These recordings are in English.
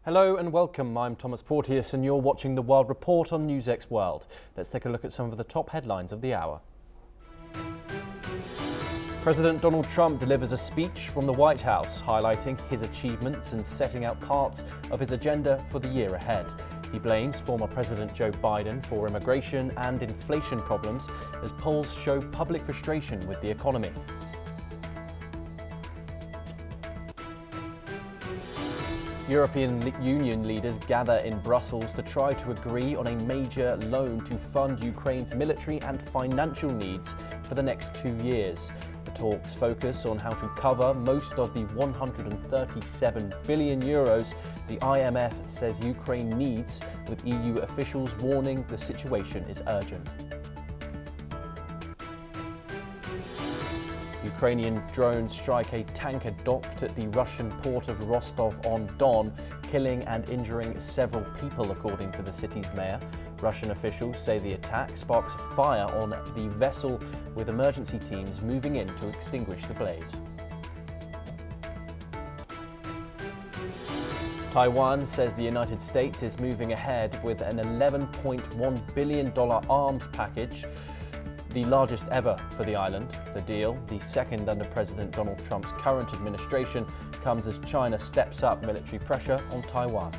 Hello and welcome, I'm Thomas Porteous and you're watching The World Report on NewsX World. Let's take a look at some of the top headlines of the hour. President Donald Trump delivers a speech from the White House, highlighting his achievements and setting out parts of his agenda for the year ahead. He blames former President Joe Biden for immigration and inflation problems as polls show public frustration with the economy. European Union leaders gather in Brussels to try to agree on a major loan to fund Ukraine's military and financial needs for the next 2 years. The talks focus on how to cover most of the 137 billion euros the IMF says Ukraine needs, with EU officials warning the situation is urgent. Ukrainian drones strike a tanker docked at the Russian port of Rostov-on-Don, killing and injuring several people, according to the city's mayor. Russian officials say the attack sparks a fire on the vessel, with emergency teams moving in to extinguish the blaze. Taiwan says the United States is moving ahead with an $11.1 billion arms package, the largest ever for the island. The deal, the second under President Donald Trump's current administration, comes as China steps up military pressure on Taiwan.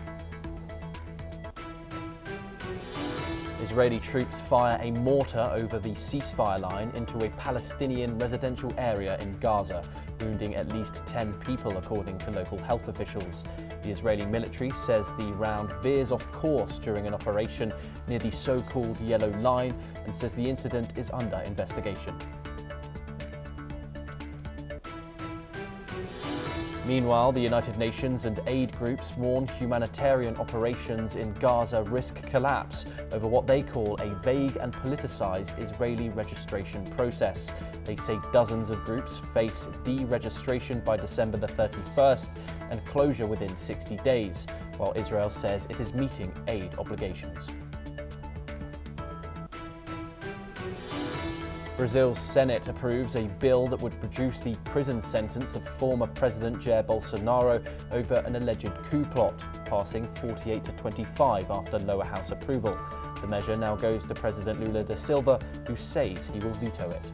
Israeli troops fire a mortar over the ceasefire line into a Palestinian residential area in Gaza, wounding at least 10 people, according to local health officials. The Israeli military says the round veers off course during an operation near the so-called Yellow Line and says the incident is under investigation. Meanwhile, the United Nations and aid groups warn humanitarian operations in Gaza risk collapse over what they call a vague and politicized Israeli registration process. They say dozens of groups face deregistration by December the 31st and closure within 60 days, while Israel says it is meeting aid obligations. Brazil's Senate approves a bill that would reduce the prison sentence of former President Jair Bolsonaro over an alleged coup plot, passing 48 to 25 after lower house approval. The measure now goes to President Lula da Silva, who says he will veto it.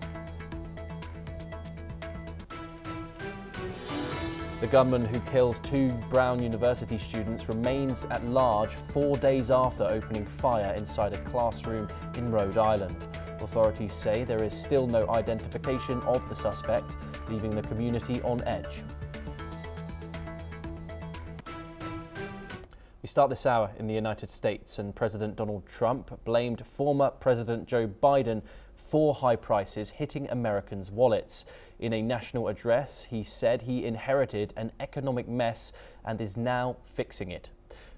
The gunman who kills 2 Brown University students remains at large 4 days after opening fire inside a classroom in Rhode Island. Authorities say there is still no identification of the suspect, leaving the community on edge. We start this hour in the United States, and President Donald Trump blamed former President Joe Biden for high prices hitting Americans' wallets. In a national address, he said he inherited an economic mess and is now fixing it.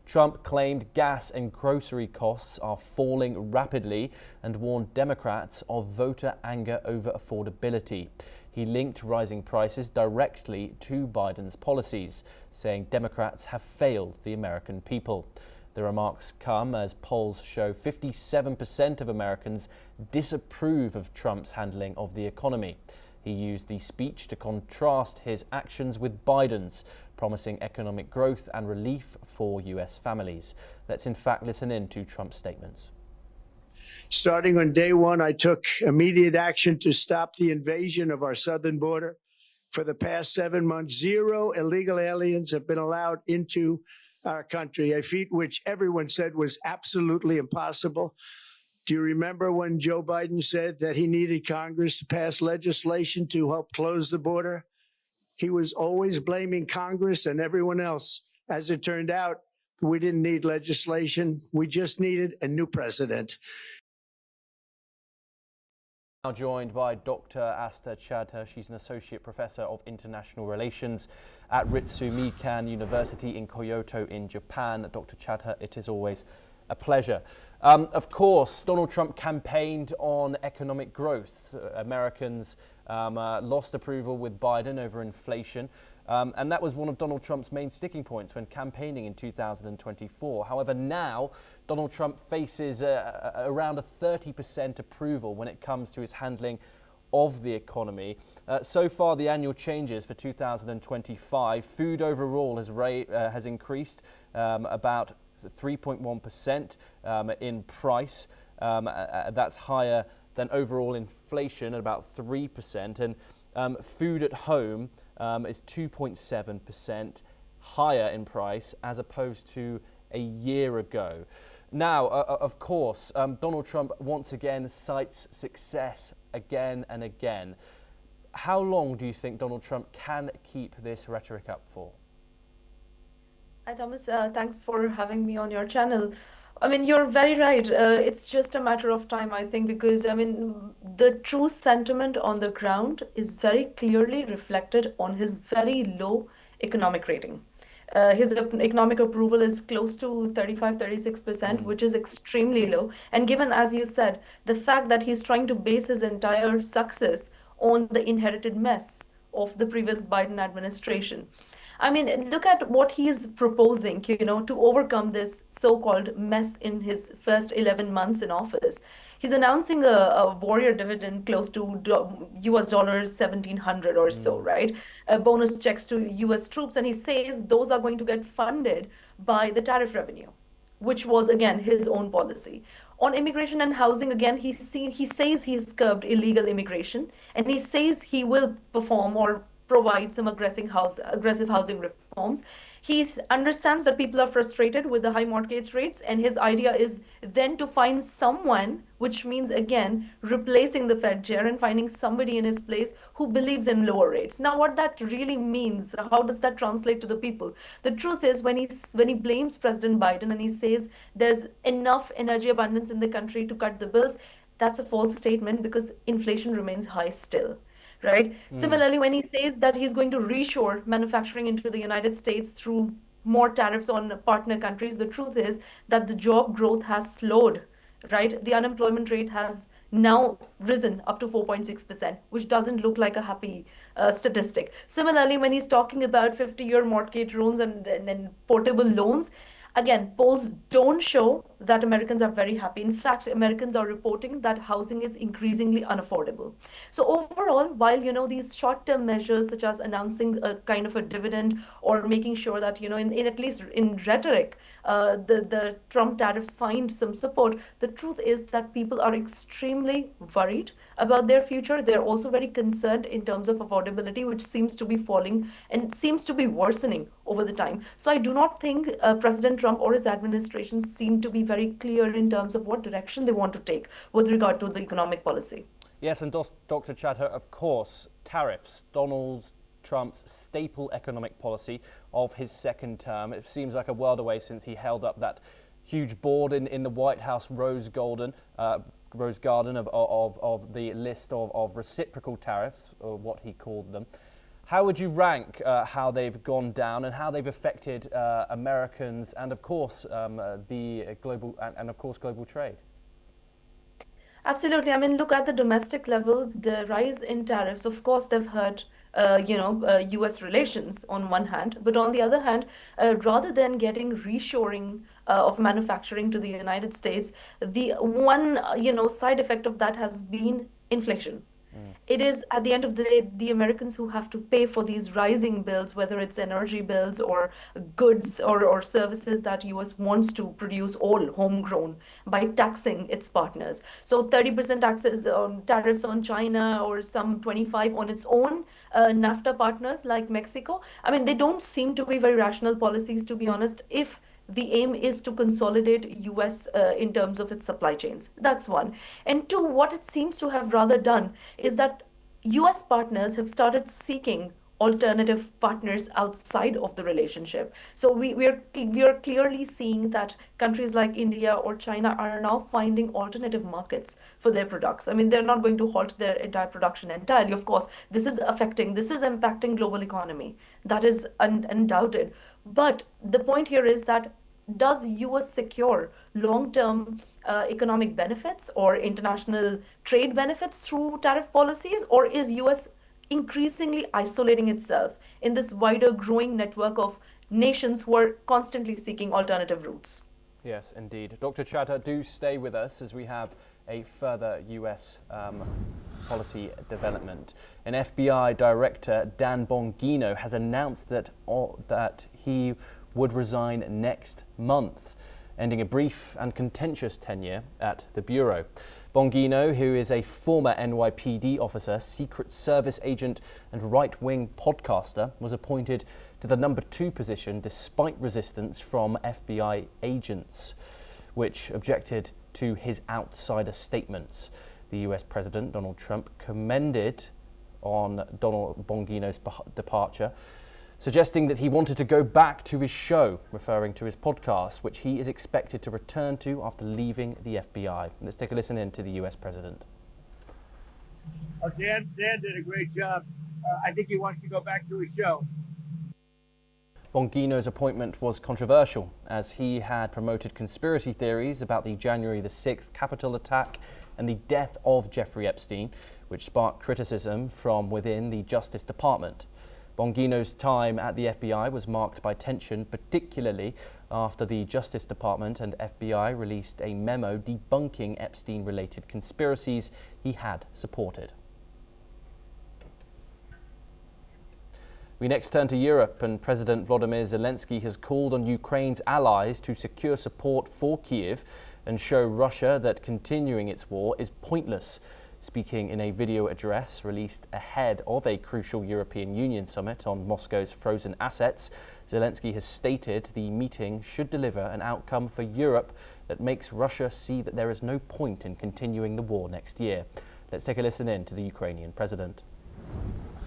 Trump claimed gas and grocery costs are falling rapidly and warned Democrats of voter anger over affordability. He linked rising prices directly to Biden's policies, saying Democrats have failed the American people. The remarks come as polls show 57% of Americans disapprove of Trump's handling of the economy. He used the speech to contrast his actions with Biden's, promising economic growth and relief for U.S. families. Let's in fact listen in to Trump's statements. Starting on day one, I took immediate action to stop the invasion of our southern border. For the past 7 months, 0 illegal aliens have been allowed into our country, a feat which everyone said was absolutely impossible. Do you remember when Joe Biden said that he needed Congress to pass legislation to help close the border? He was always blaming Congress and everyone else. As it turned out, we didn't need legislation. We just needed a new president. Now joined by Dr. Asta Chadha. She's an associate professor of international relations at Ritsumeikan University in Kyoto in Japan. Dr. Chadha, it is always a pleasure. Of course, Donald Trump campaigned on economic growth. Americans lost approval with Biden over inflation, and that was one of Donald Trump's main sticking points when campaigning in 2024. However, now Donald Trump faces around a 30% approval when it comes to his handling of the economy. So far, the annual changes for 2025, food overall has increased about 3.1% in price. That's higher than overall inflation at about 3%. And food at home is 2.7% higher in price as opposed to a year ago. Now, of course, Donald Trump once again cites success again and again. How long do you think Donald Trump can keep this rhetoric up for? Hi, Thomas. Thanks for having me on your channel. I mean, you're very right. It's just a matter of time, I think, because, I mean, the true sentiment on the ground is very clearly reflected on his very low economic rating. His economic approval is close to 35, 36%, which is extremely low. And given, as you said, the fact that he's trying to base his entire success on the inherited mess of the previous Biden administration. I mean, look at what he's proposing, to overcome this so-called mess in his first 11 months in office. He's announcing a warrior dividend close to US dollars 1,700 or so, right? Bonus checks to US troops, and he says those are going to get funded by the tariff revenue, which was, again, his own policy. On immigration and housing, again, he says he's curbed illegal immigration, and he says he will perform or provide some aggressive housing reforms. He understands that people are frustrated with the high mortgage rates, and his idea is then to find someone, which means, again, replacing the Fed chair and finding somebody in his place who believes in lower rates. Now, what that really means, how does that translate to the people? The truth is, when he blames President Biden and he says there's enough energy abundance in the country to cut the bills, that's a false statement because inflation remains high still. Right? Similarly, when he says that he's going to reshore manufacturing into the United States through more tariffs on partner countries, the truth is that the job growth has slowed, right? The unemployment rate has now risen up to 4.6%, which doesn't look like a happy statistic. Similarly, when he's talking about 50-year mortgage loans and portable loans, again, polls don't show that Americans are very happy. In fact, Americans are reporting that housing is increasingly unaffordable. So overall, while, these short-term measures such as announcing a kind of a dividend or making sure that, in at least in rhetoric, the Trump tariffs find some support, the truth is that people are extremely worried about their future. They're also very concerned in terms of affordability, which seems to be falling and seems to be worsening over the time. So I do not think President Trump or his administration seem to be very clear in terms of what direction they want to take with regard to the economic policy. Yes, and Dr. Chadha, of course, tariffs, Donald Trump's staple economic policy of his second term. It seems like a world away since he held up that huge board in the White House Rose Garden of the list of reciprocal tariffs, or what he called them. How would you rank how they've gone down and how they've affected Americans and, of course, global trade? Absolutely. I mean, look at the domestic level, the rise in tariffs, of course, they've hurt, U.S. relations on one hand. But on the other hand, rather than getting reshoring of manufacturing to the United States, the one, side effect of that has been inflation. It is, at the end of the day, the Americans who have to pay for these rising bills, whether it's energy bills or goods or services that US wants to produce all homegrown by taxing its partners. So 30% taxes on tariffs on China or some 25 on its own NAFTA partners like Mexico. I mean, they don't seem to be very rational policies, to be honest, if the aim is to consolidate US in terms of its supply chains. That's one. And two, what it seems to have rather done is that US partners have started seeking alternative partners outside of the relationship. So we are clearly seeing that countries like India or China are now finding alternative markets for their products. I mean, they're not going to halt their entire production entirely. Of course, this is impacting global economy. That is undoubted. But the point here is that does US secure long-term economic benefits or international trade benefits through tariff policies, or is US increasingly isolating itself in this wider growing network of nations who are constantly seeking alternative routes? Yes, indeed. Dr. Chadha, do stay with us as we have a further US policy development. An FBI director, Dan Bongino, has announced that he would resign next month, ending a brief and contentious tenure at the Bureau. Bongino, who is a former NYPD officer, Secret Service agent and right-wing podcaster, was appointed to the number 2 position despite resistance from FBI agents, which objected to his outsider statements. The US President, Donald Trump, commended on Donald Bongino's departure, suggesting that he wanted to go back to his show, referring to his podcast, which he is expected to return to after leaving the FBI. Let's take a listen in to the US President. Dan did a great job. I think he wants to go back to his show. Bongino's appointment was controversial, as he had promoted conspiracy theories about the January the 6th Capitol attack and the death of Jeffrey Epstein, which sparked criticism from within the Justice Department. Bongino's time at the FBI was marked by tension, particularly after the Justice Department and FBI released a memo debunking Epstein-related conspiracies he had supported. We next turn to Europe, and President Volodymyr Zelensky has called on Ukraine's allies to secure support for Kyiv and show Russia that continuing its war is pointless. Speaking in a video address released ahead of a crucial European Union summit on Moscow's frozen assets, Zelensky has stated the meeting should deliver an outcome for Europe that makes Russia see that there is no point in continuing the war next year. Let's take a listen in to the Ukrainian president.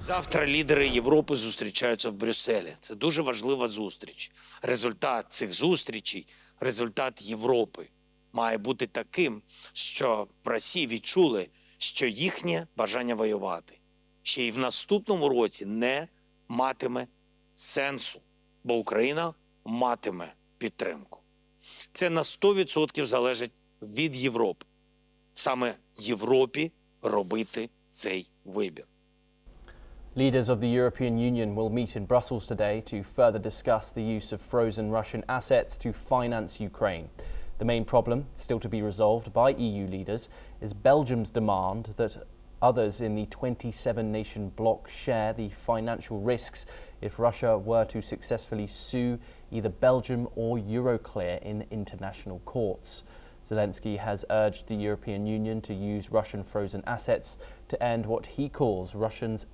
Завтра лідери Європи зустрічаються в Брюсселі. Це дуже важлива зустріч. Результат цих зустрічей, результат Європи має бути таким, що в Росії відчули, що їхнє бажання воювати ще й в наступному році не матиме сенсу, бо Україна матиме підтримку. Це на 100% залежить від Європи. Саме Європі робити цей вибір. Leaders of the European Union will meet in Brussels today to further discuss the use of frozen Russian assets to finance Ukraine. The main problem, still to be resolved by EU leaders, is Belgium's demand that others in the 27-nation bloc share the financial risks if Russia were to successfully sue either Belgium or Euroclear in international courts. Zelensky has urged the European Union to use Russian frozen assets to end what he calls Russians'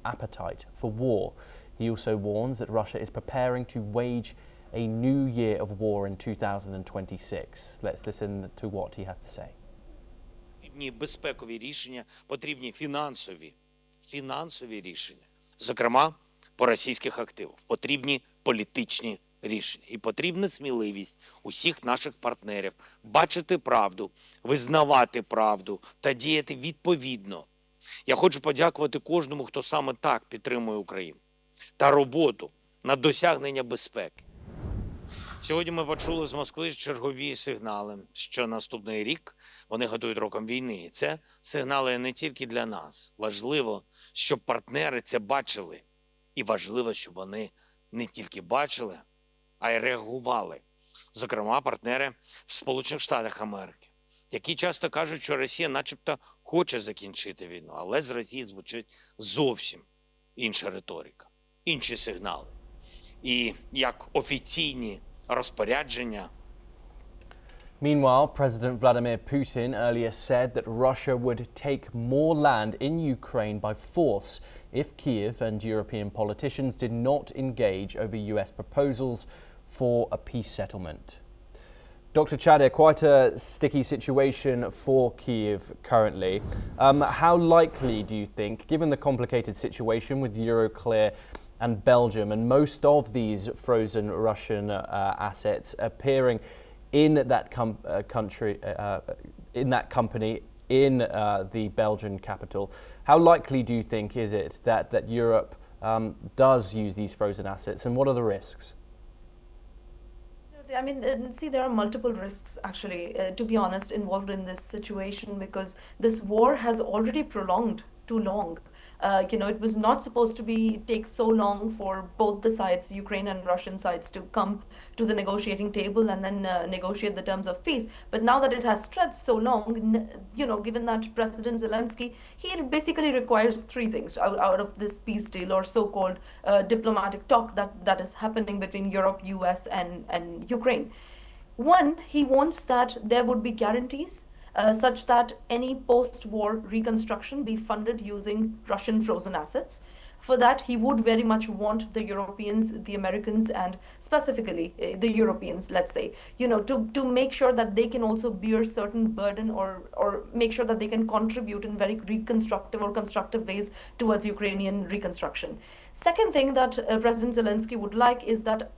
appetite for war. He also warns that Russia is preparing to wage a new year of war in 2026. Let's listen to what he had to say. Потрібні безпекові рішення, потрібні фінансові рішення, зокрема по російських активах. Потрібні політичні рішення. І потрібна сміливість усіх наших партнерів бачити правду, визнавати правду та діяти відповідно. Я хочу подякувати кожному, хто саме так підтримує Україну та роботу на досягнення безпеки. Сьогодні ми почули з Москви чергові сигнали, що наступний рік вони готують роком війни. І це сигнали не тільки для нас. Важливо, щоб партнери це бачили. І важливо, щоб вони не тільки бачили, а й реагували. Зокрема, партнери в Сполучених Штатах Америки, які часто кажуть, що Росія начебто хоче закінчити війну, але з Росії звучить зовсім інша риторика, інші сигнали. І як офіційні розпорядження. Meanwhile, President Vladimir Putin earlier said that Russia would take more land in Ukraine by force if Kyiv and European politicians did not engage over US proposals for a peace settlement. Dr. Chadir, quite a sticky situation for Kyiv currently. How likely do you think, given the complicated situation with Euroclear and Belgium and most of these frozen Russian assets appearing in that company in the Belgian capital, how likely do you think is it that Europe does use these frozen assets, and what are the risks? I mean, see, there are multiple risks, actually, to be honest, involved in this situation, because this war has already prolonged too long. It was not supposed to take so long for both the sides, Ukraine and Russian sides, to come to the negotiating table and then negotiate the terms of peace. But now that it has stretched so long, given that President Zelensky, he basically requires three things out of this peace deal, or so-called diplomatic talk that is happening between Europe, US, and Ukraine. One, he wants that there would be guarantees such that any post-war reconstruction be funded using Russian frozen assets. For that, he would very much want the Europeans, the Americans, and specifically the Europeans, let's say, to make sure that they can also bear certain burden, or make sure that they can contribute in very reconstructive or constructive ways towards Ukrainian reconstruction. Second thing that President Zelensky would like is that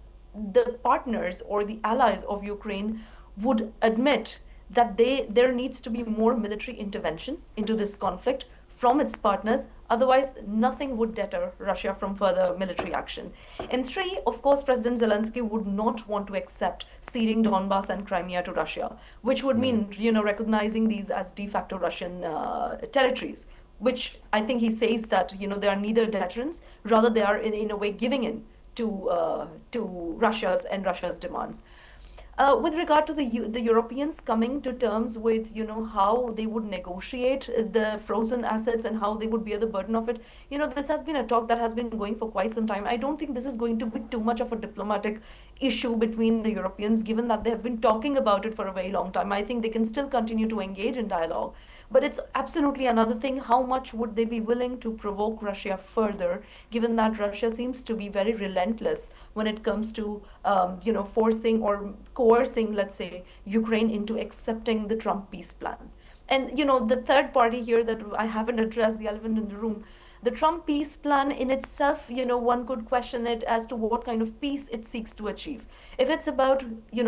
the partners or the allies of Ukraine would admit that there needs to be more military intervention into this conflict from its partners. Otherwise, nothing would deter Russia from further military action. And three, of course, President Zelensky would not want to accept ceding Donbass and Crimea to Russia, which would mean, recognizing these as de facto Russian territories, which I think he says that, they are neither deterrents, rather they are in a way giving in to Russia's demands. With regard to the Europeans coming to terms with, how they would negotiate the frozen assets and how they would bear the burden of it, this has been a talk that has been going for quite some time. I don't think this is going to be too much of a diplomatic issue between the Europeans, given that they have been talking about it for a very long time. I think they can still continue to engage in dialogue. But it's absolutely another thing, how much would they be willing to provoke Russia further, given that Russia seems to be very relentless when it comes to, forcing or coercing, let's say, Ukraine into accepting the Trump peace plan. And, the third party here that I haven't addressed, the elephant in the room, the Trump peace plan in itself, one could question it as to what kind of peace it seeks to achieve. If it's about,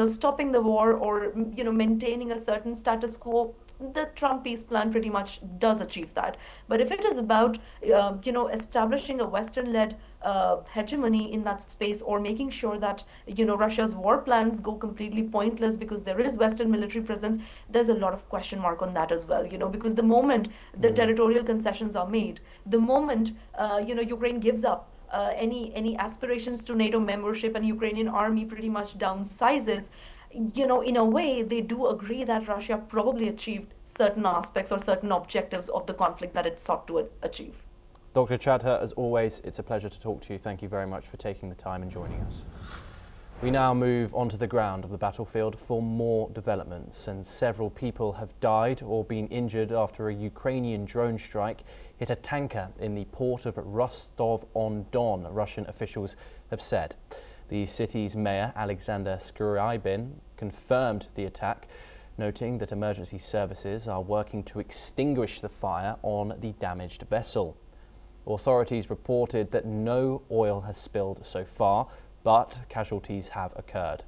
stopping the war or, maintaining a certain status quo, the Trump peace plan pretty much does achieve that. But if it is about, establishing a Western-led hegemony in that space, or making sure that, Russia's war plans go completely pointless because there is Western military presence, there's a lot of question mark on that as well, because the moment the territorial concessions are made, the moment, Ukraine gives up any aspirations to NATO membership and Ukrainian army pretty much downsizes, in a way, they do agree that Russia probably achieved certain aspects or certain objectives of the conflict that it sought to achieve. Dr. Chadha, as always, it's a pleasure to talk to you. Thank you very much for taking the time and joining us. We now move onto the ground of the battlefield for more developments, and several people have died or been injured after a Ukrainian drone strike hit a tanker in the port of Rostov-on-Don, Russian officials have said. The city's mayor, Alexander Skryabin, confirmed the attack, noting that emergency services are working to extinguish the fire on the damaged vessel. Authorities reported that no oil has spilled so far, but casualties have occurred.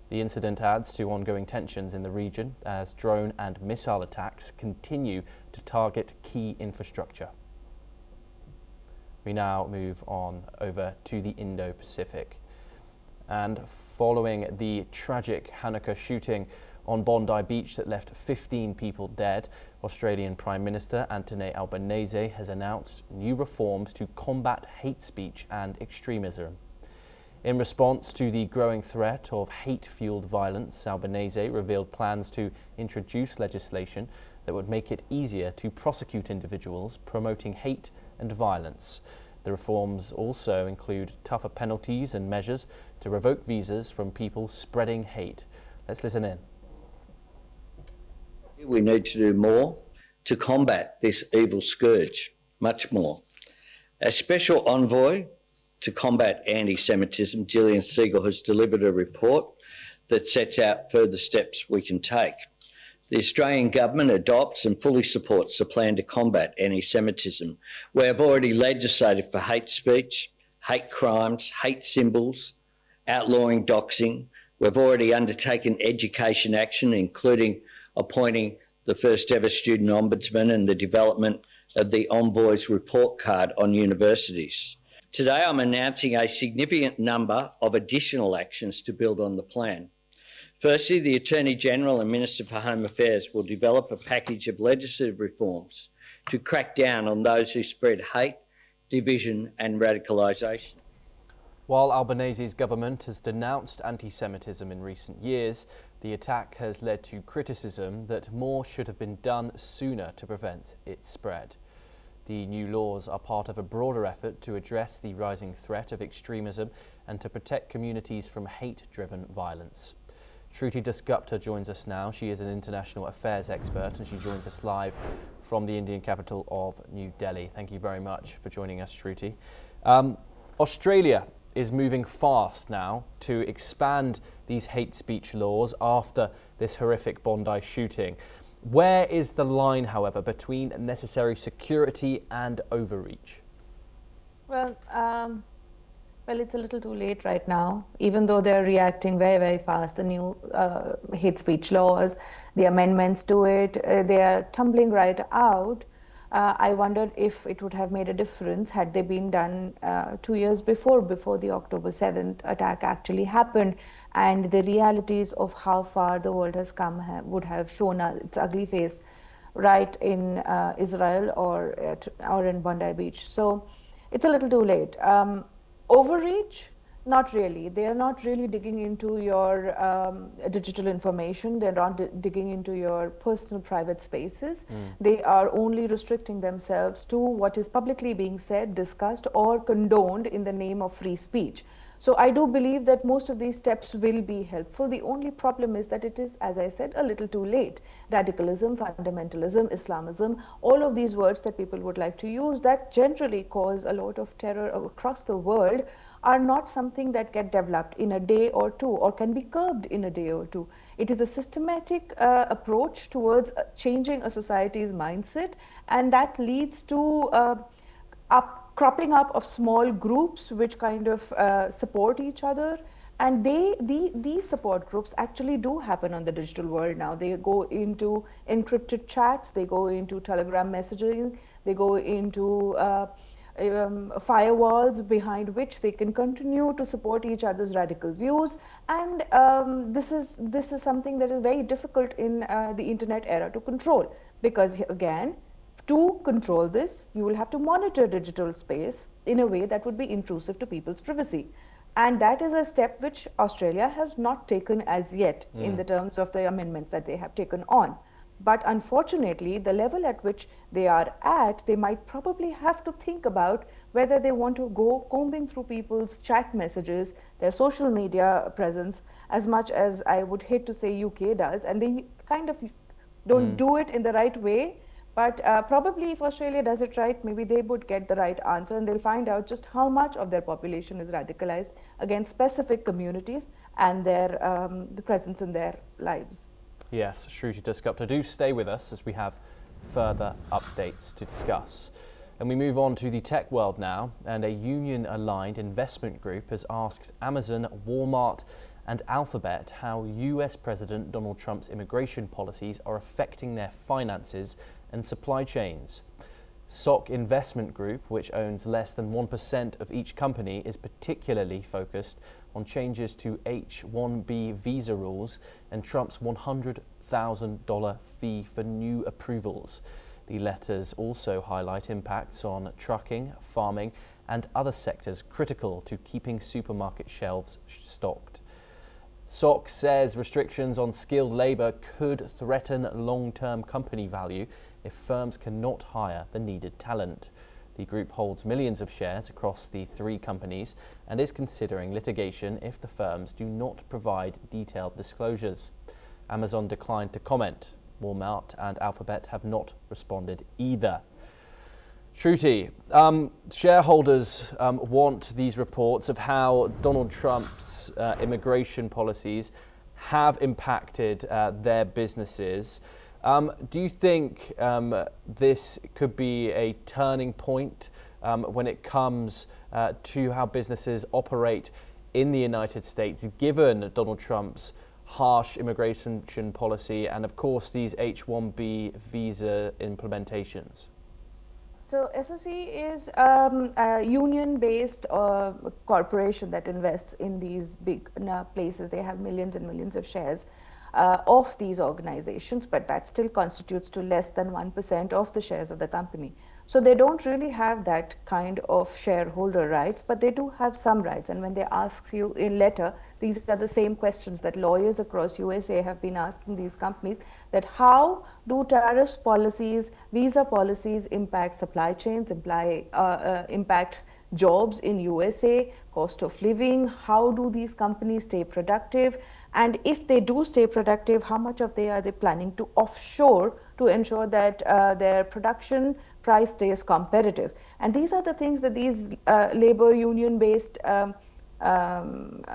The incident adds to ongoing tensions in the region as drone and missile attacks continue to target key infrastructure. We now move on over to the Indo-Pacific. And following the tragic Hanukkah shooting on Bondi Beach that left 15 people dead, Australian Prime Minister Anthony Albanese has announced new reforms to combat hate speech and extremism. In response to the growing threat of hate-fueled violence, Albanese revealed plans to introduce legislation that would make it easier to prosecute individuals promoting hate and violence. The reforms also include tougher penalties and measures to revoke visas from people spreading hate. Let's listen in. We need to do more to combat this evil scourge, much more. As Special Envoy to combat anti-Semitism, Gillian Siegel has delivered a report that sets out further steps we can take. The Australian government adopts and fully supports the plan to combat anti-Semitism. We have already legislated for hate speech, hate crimes, hate symbols, outlawing doxing. We've already undertaken education action, including appointing the first ever student ombudsman and the development of the Envoy's report card on universities. Today, I'm announcing a significant number of additional actions to build on the plan. Firstly, the Attorney General and Minister for Home Affairs will develop a package of legislative reforms to crack down on those who spread hate, division and radicalisation. While Albanese's government has denounced anti-Semitism in recent years, the attack has led to criticism that more should have been done sooner to prevent its spread. The new laws are part of a broader effort to address the rising threat of extremism and to protect communities from hate-driven violence. Shruti Dasgupta joins us now. She is an international affairs expert and she joins us live from the Indian capital of New Delhi. Thank you very much for joining us, Shruti. Australia is moving fast now to expand these hate speech laws after this horrific Bondi shooting. Where is the line, however, between necessary security and overreach? Well, it's a little too late right now, even though they're reacting very, very fast. The new hate speech laws, the amendments to it, they are tumbling right out. I wondered if it would have made a difference had they been done 2 years before the October 7th attack actually happened, and the realities of how far the world has come would have shown its ugly face right in Israel or in Bondi Beach. So it's a little too late. Overreach? Not really. They are not really digging into your digital information. They're not digging into your personal private spaces. They are only restricting themselves to what is publicly being said, discussed, or condoned in the name of free speech. So I do believe that most of these steps will be helpful. The only problem is that it is, as I said, a little too late. Radicalism, fundamentalism, Islamism, all of these words that people would like to use that generally cause a lot of terror across the world are not something that get developed in a day or two or can be curbed in a day or two. It is a systematic approach towards changing a society's mindset, and that leads to cropping up of small groups which kind of support each other. And these support groups actually do happen on the digital world now. They go into encrypted chats, they go into Telegram messaging, they go into firewalls behind which they can continue to support each other's radical views, and this is something that is very difficult in the internet era to control, because again, to control this you will have to monitor digital space in a way that would be intrusive to people's privacy, and that is a step which Australia has not taken as yet in the terms of the amendments that they have taken on. But unfortunately, the level at which they are at, they might probably have to think about whether they want to go combing through people's chat messages, their social media presence, as much as I would hate to say UK does, and they kind of don't do it in the right way. But probably if Australia does it right, maybe they would get the right answer, and they'll find out just how much of their population is radicalized against specific communities and their the presence in their lives. Yes, Shruti Dasgupta, do stay with us as we have further updates to discuss. And we move on to the tech world now, and a union-aligned investment group has asked Amazon, Walmart and Alphabet how US President Donald Trump's immigration policies are affecting their finances and supply chains. SOC Investment Group, which owns less than 1% of each company, is particularly focused on changes to H-1B visa rules and Trump's $100,000 fee for new approvals. The letters also highlight impacts on trucking, farming and other sectors critical to keeping supermarket shelves stocked. SOC says restrictions on skilled labour could threaten long-term company value if firms cannot hire the needed talent. The group holds millions of shares across the three companies and is considering litigation if the firms do not provide detailed disclosures. Amazon declined to comment. Walmart and Alphabet have not responded either. Shruti, shareholders want these reports of how Donald Trump's immigration policies have impacted their businesses. Do you think this could be a turning point when it comes to how businesses operate in the United States, given Donald Trump's harsh immigration policy and, of course, these H-1B visa implementations? So SOC is a union-based corporation that invests in these big places. They have millions and millions of shares of these organizations, but that still constitutes to less than 1% of the shares of the company. So they don't really have that kind of shareholder rights, but they do have some rights. And when they ask you in letter, these are the same questions that lawyers across USA have been asking these companies, that how do tariffs policies, visa policies impact supply chains, impact jobs in USA, cost of living, how do these companies stay productive, and if they do stay productive, how much of they are they planning to offshore to ensure that their production price stays competitive. And these are the things that these labor union based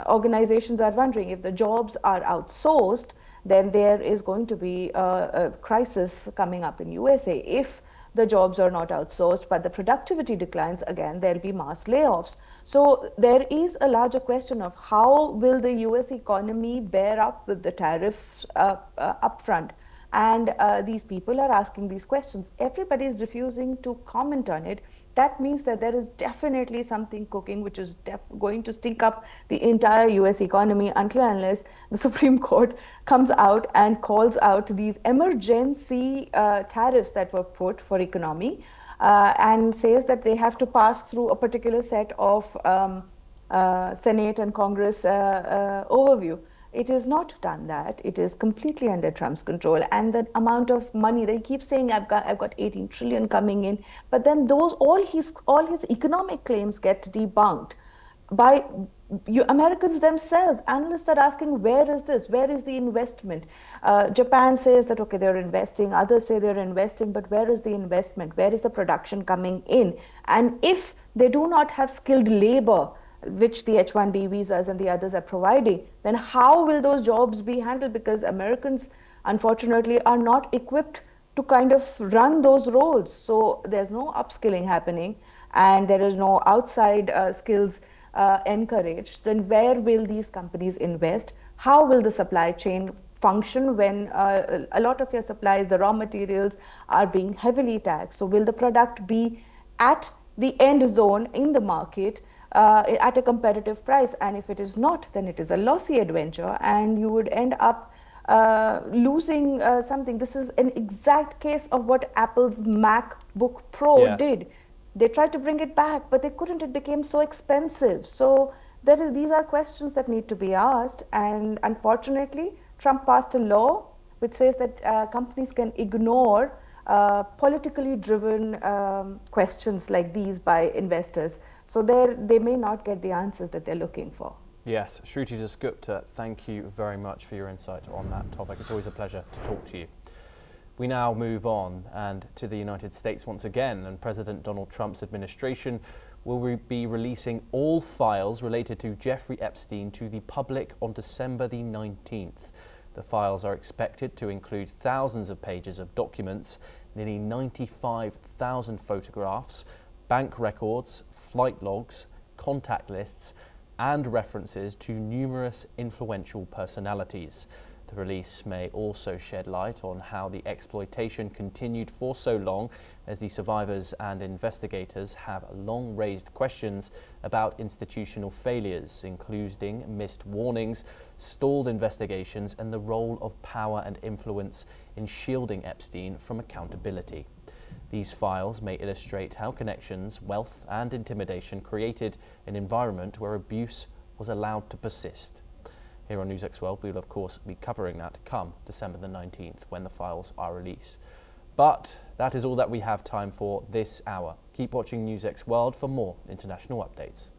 organizations are wondering. If the jobs are outsourced, then there is going to be a crisis coming up in USA. If the jobs are not outsourced, but the productivity declines, again, there'll be mass layoffs. So there is a larger question of how will the US economy bear up with the tariffs upfront. And these people are asking these questions. Everybody is refusing to comment on it. That means that there is definitely something cooking which is going to stink up the entire US economy until and unless the Supreme Court comes out and calls out these emergency tariffs that were put for economy and says that they have to pass through a particular set of Senate and Congress overview. It is not done that. It is completely under Trump's control, and the amount of money they keep saying, I've got 18 trillion coming in, but then all his economic claims get debunked by Americans themselves. Analysts are asking, where is this? Where is the investment? Japan says that, okay, they're investing. Others say they're investing, but where is the investment? Where is the production coming in? And if they do not have skilled labor, which the H-1B visas and the others are providing, then how will those jobs be handled? Because Americans, unfortunately, are not equipped to kind of run those roles. So there's no upskilling happening, and there is no outside skills encouraged. Then where will these companies invest? How will the supply chain function when a lot of your supplies, the raw materials, are being heavily taxed? So will the product be at the end zone in the market at a competitive price? And if it is not, then it is a lossy adventure, and you would end up losing something. This is an exact case of what Apple's MacBook Pro did. They tried to bring it back, but they couldn't. It became so expensive. So these are questions that need to be asked. And unfortunately, Trump passed a law which says that companies can ignore politically driven questions like these by investors. So they may not get the answers that they're looking for. Yes, Shruti Dasgupta, thank you very much for your insight on that topic. It's always a pleasure to talk to you. We now move on and to the United States once again, and President Donald Trump's administration will be releasing all files related to Jeffrey Epstein to the public on December the 19th. The files are expected to include thousands of pages of documents, nearly 95,000 photographs, bank records, flight logs, contact lists, and references to numerous influential personalities. The release may also shed light on how the exploitation continued for so long, as the survivors and investigators have long raised questions about institutional failures, including missed warnings, stalled investigations, and the role of power and influence in shielding Epstein from accountability. These files may illustrate how connections, wealth, and intimidation created an environment where abuse was allowed to persist. Here on NewsX World, we will of course be covering that come December the 19th when the files are released. But that is all that we have time for this hour. Keep watching NewsX World for more international updates.